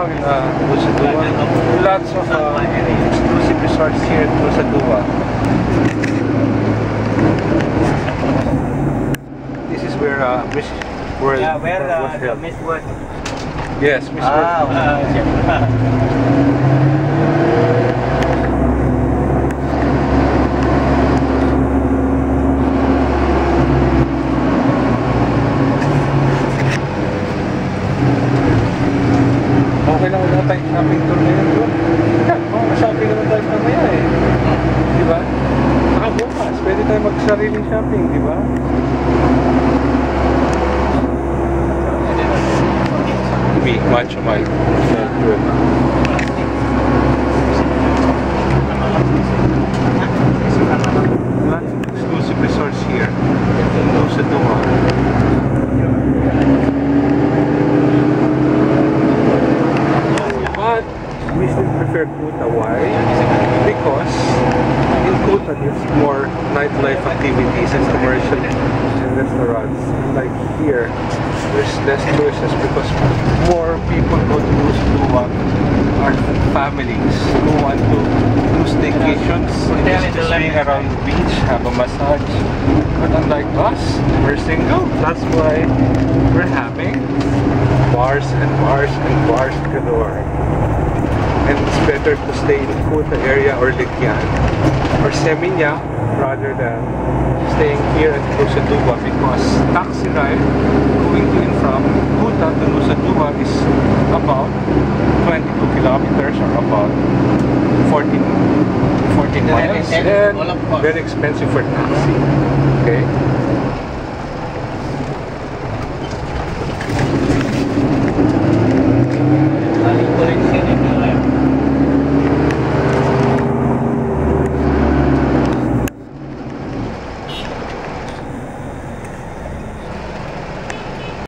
now in Nusa Dua. Lots of exclusive resorts here in Nusa Dua. This is where Miss World was held. Miss World. Yes, Miss World. Okay lang wala tayong shopping tour ngayon doon. Shopping naman tayo mamaya eh. Di ba? Saka bukas, pwede tayo mag-sariling shopping, di ba? Macho Mike. Lots of exclusive resorts here in Nusa Dua. But we still prefer Kuta. Why? Because in Kuta there's more nightlife activities and commercial and restaurants. Like here, there's less choices because more people go to Nusa Dua are families who want to do staycations, just swing around the beach, have a massage. But unlike us, we're single. That's why we're having bars and bars and bars galore. And it's better to stay in Kuta area or Ligyan or Seminya rather than staying here at Nusa Dua, because taxi ride going to and from Kuta to Nusa Dua is about 22 kilometers or about 14 miles, and very expensive for taxi. Okay.